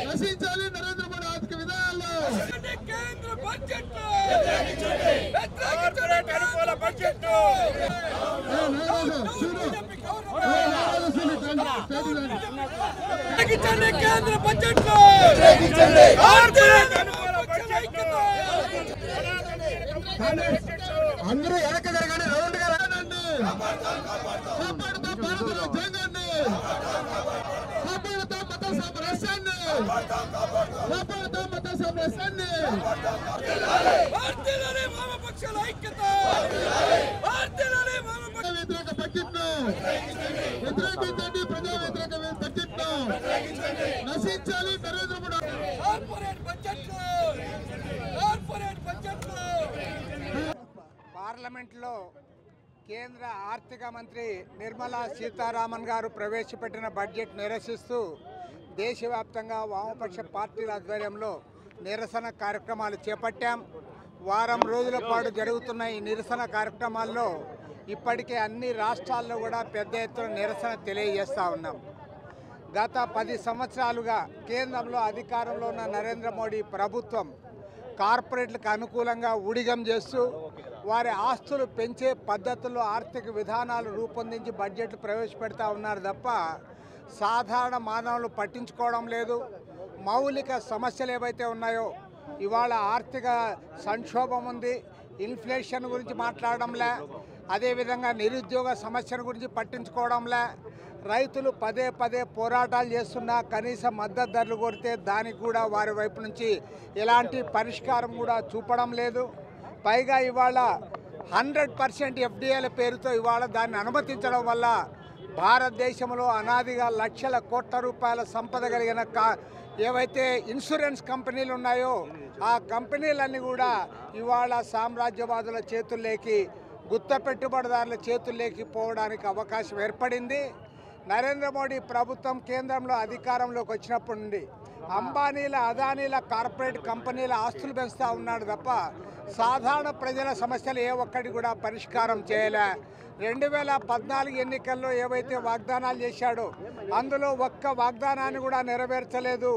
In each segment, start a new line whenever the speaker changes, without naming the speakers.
నశించాలి నరేంద్ర మోడీ ఆర్థిక విధానాలు కేంద్ర బడ్జెట్ కేంద్ర బడ్జెట్ అందరూ వెనక జరగండి రౌండ్ గా రానండి జరగండి మత సామరస్యాన్ని మత సామరస్యాన్ని వామపక్షాల ఐక్యత వ్యతిరేక బడ్జెట్ వ్యతిరేకించండి ప్రజా వ్యతిరేక బడ్జెట్ నశించాలి నరేంద్ర మోడీ
పార్లమెంట్లో కేంద్ర ఆర్థిక మంత్రి నిర్మలా సీతారామన్ గారు ప్రవేశపెట్టిన బడ్జెట్ నిరసిస్తూ దేశవ్యాప్తంగా వామపక్ష పార్టీల ఆధ్వర్యంలో నిరసన కార్యక్రమాలు చేపట్టాం. వారం రోజుల పాటు జరుగుతున్న ఈ నిరసన కార్యక్రమాల్లో ఇప్పటికే అన్ని రాష్ట్రాల్లో కూడా పెద్ద ఎత్తున నిరసన తెలియజేస్తూ ఉన్నాం. గత 10 సంవత్సరాలుగా కేంద్రంలో అధికారంలో ఉన్న నరేంద్ర మోడీ ప్రభుత్వం కార్పొరేట్లకు అనుకూలంగా ఊడిగం చేస్తూ వారి ఆస్తులు పెంచే పద్ధతుల్లో ఆర్థిక విధానాలు రూపొందించి బడ్జెట్లు ప్రవేశపెడతా ఉన్నారు తప్ప సాధారణ మానవులు పట్టించుకోవడం లేదు. మౌలిక సమస్యలు ఏవైతే ఉన్నాయో, ఇవాళ ఆర్థిక సంక్షోభం ఉంది, ఇన్ఫ్లేషన్ గురించి మాట్లాడడంలే, అదేవిధంగా నిరుద్యోగ సమస్యల గురించి పట్టించుకోవడంలే, రైతులు పదే పదే పోరాటాలు చేస్తున్నా కనీస మద్దతు ధరలు కొడితే దానికి కూడా వారి వైపు నుంచి ఎలాంటి పరిష్కారం కూడా చూపడం లేదు. పైగా ఇవాళ 100% ఎఫ్డిఐల పేరుతో ఇవాళ దాన్ని అనుమతించడం వల్ల భారతదేశంలో అనాదిగా లక్షల కోట్ల రూపాయల సంపద కలిగిన ఏవైతే ఇన్సూరెన్స్ కంపెనీలు ఉన్నాయో ఆ కంపెనీలన్నీ కూడా ఇవాళ సామ్రాజ్యవాదుల చేతుల్లోకి, గుత్త పెట్టుబడిదారుల చేతుల్లోకి పోవడానికి అవకాశం ఏర్పడింది. నరేంద్ర మోడీ ప్రభుత్వం కేంద్రంలో అధికారంలోకి వచ్చినప్పటి నుండి అంబానీల, అదానీల కార్పొరేట్ కంపెనీల ఆస్తులు పెంచుతూ ఉన్నాడు తప్ప సాధారణ ప్రజల సమస్యలు ఏ ఒక్కటి కూడా పరిష్కారం చేయలే. 2014 ఎన్నికల్లో ఏవైతే వాగ్దానాలు చేశాడో అందులో ఒక్క వాగ్దానాన్ని కూడా నెరవేర్చలేదు.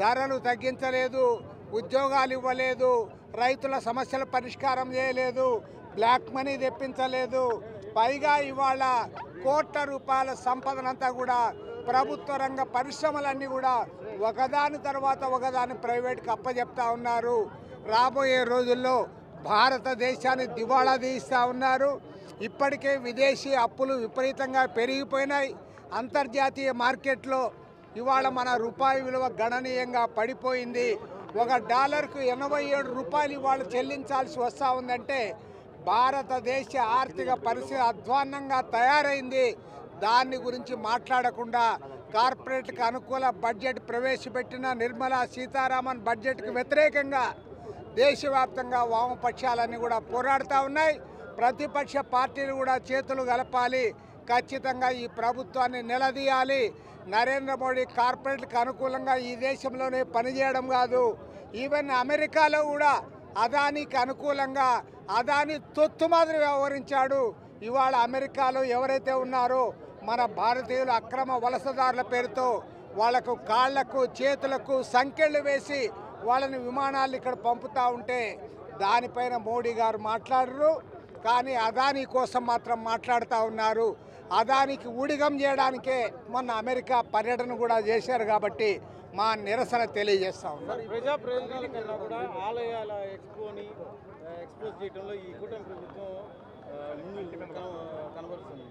ధరలు తగ్గించలేదు, ఉద్యోగాలు ఇవ్వలేదు, రైతుల సమస్యల పరిష్కారం చేయలేదు, బ్లాక్ మనీ తెప్పించలేదు. పైగా ఇవాళ కోట్ల రూపాయల సంపదనంతా కూడా ప్రభుత్వ రంగ పరిశ్రమలన్నీ కూడా ఒకదాని తర్వాత ఒకదాని ప్రైవేట్కి అప్పచెప్తా ఉన్నారు. రాబోయే రోజుల్లో భారతదేశాన్ని దివాళా తీస్తూ ఉన్నారు. ఇప్పటికే విదేశీ అప్పులు విపరీతంగా పెరిగిపోయినాయి. అంతర్జాతీయ మార్కెట్లో ఇవాళ మన రూపాయి విలువ గణనీయంగా పడిపోయింది. $1కు 87 రూపాయలు ఇవాళ చెల్లించాల్సి వస్తూ ఉందంటే భారతదేశ ఆర్థిక పరిస్థితి అధ్వాన్నంగా తయారైంది. దాని గురించి మాట్లాడకుండా కార్పొరేట్కి అనుకూల బడ్జెట్ ప్రవేశపెట్టిన నిర్మలా సీతారామన్ బడ్జెట్కు వ్యతిరేకంగా దేశవ్యాప్తంగా వామపక్షాలన్నీ కూడా పోరాడుతూ ఉన్నాయి. ప్రతిపక్ష పార్టీలు కూడా చేతులు కలపాలి, ఖచ్చితంగా ఈ ప్రభుత్వాన్ని నిలదీయాలి. నరేంద్ర మోడీ కార్పొరేట్లకు అనుకూలంగా ఈ దేశంలోనే పనిచేయడం కాదు, ఈవెన్ అమెరికాలో కూడా అదానికి అనుకూలంగా అదాని తొత్తు మాదిరి వ్యవహరించాడు. ఇవాళ అమెరికాలో ఎవరైతే ఉన్నారో మన భారతీయులు అక్రమ వలసదారుల పేరుతో వాళ్లకు కాళ్లకు చేతులకు సంకెళ్ళు వేసి వాళ్ళని విమానాలు ఇక్కడ పంపుతూ ఉంటే దానిపైన మోడీ గారు మాట్లాడరు, కానీ అదానీ కోసం మాత్రం మాట్లాడుతూ ఉన్నారు. అదానికి ఊడిగం చేయడానికే మొన్న అమెరికా పర్యటన కూడా చేశారు. కాబట్టి మా నిరసన తెలియజేస్తా ఉన్నారు.
ప్రజా ప్రయోజనాల కన్నా కూడా ఆలయాల ఎక్స్పోని ఎక్స్పోజ్ చేయడంలో ఈ కూటమి ప్రభుత్వం కనబడుతుంది.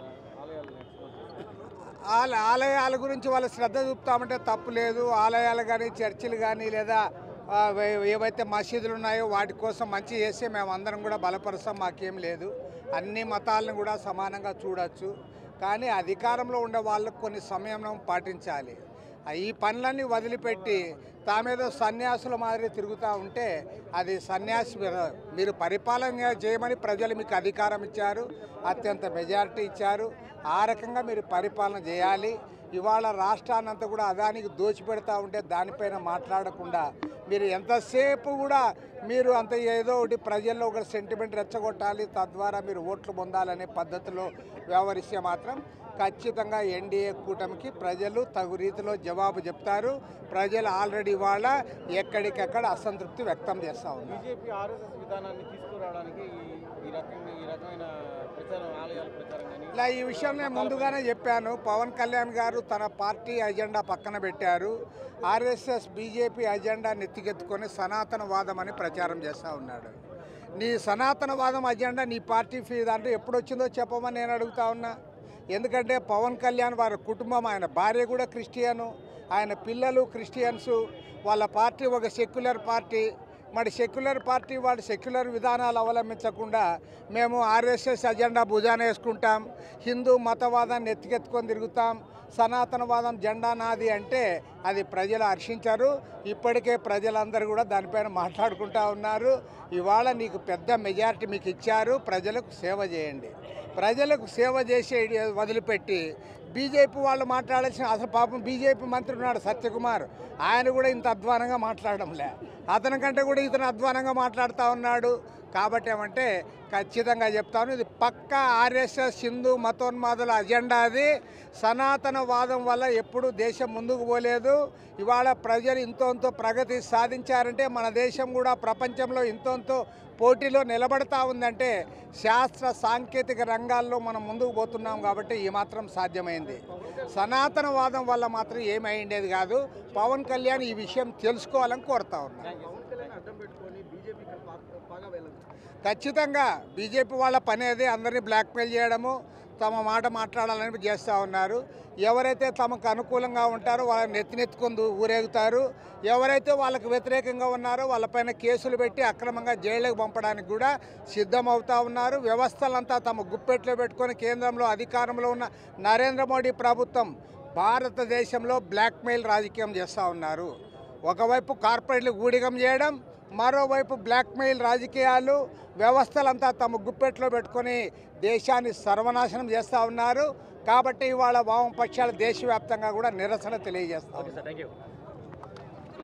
ఆలయాల గురించి వాళ్ళు శ్రద్ధ చూపుతామంటే తప్పు లేదు. ఆలయాలు కానీ, చర్చిలు కానీ, లేదా ఏవైతే మసీదులు ఉన్నాయో వాటి కోసం మంచి చేస్తే మేము అందరం కూడా బలపరుస్తాం, మాకేం లేదు. అన్ని మతాలను కూడా సమానంగా చూడొచ్చు. కానీ అధికారంలో ఉండే వాళ్ళకు కొన్ని సంయమనం పాటించాలి. ఈ పనులన్నీ వదిలిపెట్టి తామేదో సన్యాసుల మాదిరి తిరుగుతూ ఉంటే అది సన్యాసి. మీరు పరిపాలన చేయమని ప్రజలు మీకు అధికారం ఇచ్చారు, అత్యంత మెజారిటీ ఇచ్చారు. ఆ రకంగా మీరు పరిపాలన చేయాలి. ఇవాళ రాష్ట్రాన్నంతా కూడా అదానికి దోచిపెడతా ఉంటే దానిపైన మాట్లాడకుండా మీరు ఎంతసేపు కూడా మీరు అంత ఏదో ఒకటి ప్రజల్లో ఒక సెంటిమెంట్ రెచ్చగొట్టాలి, తద్వారా మీరు ఓట్లు పొందాలనే పద్ధతిలో వ్యవహరిస్తే మాత్రం ఖచ్చితంగా ఎన్డీఏ కూటమికి ప్రజలు తగు రీతిలో జవాబు చెప్తారు. ప్రజలు ఆల్రెడీ వాళ్ళ ఎక్కడికెక్కడ అసంతృప్తి వ్యక్తం చేస్తూ ఉన్నారు.
బీజేపీ ఆర్ఎస్ఎస్ విధానాన్ని తీసుకురావడానికి ఈ రకమైన ప్రచారం, ఆలయాల ప్రచారం కానీ
ఇలా ఈ విషయం నేను ముందుగానే చెప్పాను. పవన్ కళ్యాణ్ గారు తన పార్టీ అజెండా పక్కన పెట్టారు. ఆర్ఎస్ఎస్ బీజేపీ అజెండా నెత్తికెత్తుకొని సనాతనవాదం అని ప్రచారం చేస్తూ ఉన్నాడు. నీ సనాతనవాదం అజెండా నీ పార్టీ దాంట్లో ఎప్పుడు వచ్చిందో చెప్పమని నేను అడుగుతా ఉన్నా. ఎందుకంటే పవన్ కళ్యాణ్ వారి కుటుంబం, ఆయన భార్య కూడా క్రిస్టియను, ఆయన పిల్లలు క్రిస్టియన్సు, వాళ్ళ పార్టీ ఒక సెక్యులర్ పార్టీ. మరి సెక్యులర్ పార్టీ వాళ్ళు సెక్యులర్ విధానాలు అవలంబించకుండా మేము ఆర్ఎస్ఎస్ అజెండా భుజాన వేసుకుంటాం, హిందూ మతవాదాన్ని ఎత్తికెత్తుకొని తిరుగుతాం, సనాతనవాదం జెండా నాది అంటే అది ప్రజలు హర్షించారు. ఇప్పటికే ప్రజలందరూ కూడా దానిపైన మాట్లాడుకుంటూ ఉన్నారు. ఇవాళ నీకు పెద్ద మెజారిటీ మీకు ఇచ్చారు, ప్రజలకు సేవ చేయండి. ప్రజలకు సేవ చేసే వదిలిపెట్టి బీజేపీ వాళ్ళు మాట్లాడాల్సిన, అసలు పాపం బీజేపీ మంత్రి ఉన్నాడు సత్యకుమార్, ఆయన కూడా ఇంత అధ్వానంగా మాట్లాడడంలే, అతని కంటే కూడా ఇతను అధ్వానంగా మాట్లాడుతూ ఉన్నాడు. కాబట్టి ఏమంటే ఖచ్చితంగా చెప్తాను, ఇది పక్కా ఆర్ఎస్ఎస్ హిందూ మతోన్మాదుల అజెండా. అది సనాతనవాదం వల్ల ఎప్పుడూ దేశం ముందుకు పోలేదు. ఇవాళ ప్రజలు ఇంతో ప్రగతి సాధించారంటే, మన దేశం కూడా ప్రపంచంలో ఇంతో పోటీలో నిలబడతా ఉందంటే శాస్త్ర సాంకేతిక రంగాల్లో మనం ముందుకు పోతున్నాం. కాబట్టి ఈ మాత్రం సాధ్యమైంది. సనాతనవాదం వల్ల మాత్రం ఏమైండేది కాదు. పవన్ కళ్యాణ్ ఈ విషయం తెలుసుకోవాలని కోరుతా ఉన్నా. ఖచ్చితంగా బీజేపీ వాళ్ళ పని అదే, అందరినీ బ్లాక్మెయిల్ చేయడము, తమ మాట మాట్లాడాలని చేస్తూ ఉన్నారు. ఎవరైతే తమకు అనుకూలంగా ఉంటారో వాళ్ళని నెత్తినెత్తుకొని ఊరేగుతారు. ఎవరైతే వాళ్ళకు వ్యతిరేకంగా ఉన్నారో వాళ్ళపైన కేసులు పెట్టి అక్రమంగా జైలుకు పంపడానికి కూడా సిద్ధమవుతూ ఉన్నారు. వ్యవస్థలంతా తమ గుప్పెట్లో పెట్టుకొని కేంద్రంలో అధికారంలో ఉన్న నరేంద్ర మోడీ ప్రభుత్వం భారతదేశంలో బ్లాక్మెయిల్ రాజకీయం చేస్తూ ఉన్నారు. ఒకవైపు కార్పొరేట్లు ఊడిగం చేయడం, మరోవైపు బ్లాక్మెయిల్ రాజకీయాలు, వ్యవస్థలంతా తమ గుప్పెట్లో పెట్టుకొని దేశాన్ని సర్వనాశనం చేస్తూ ఉన్నారు. కాబట్టి ఇవాళ వామపక్షాలు దేశవ్యాప్తంగా కూడా నిరసన తెలియజేస్తారు.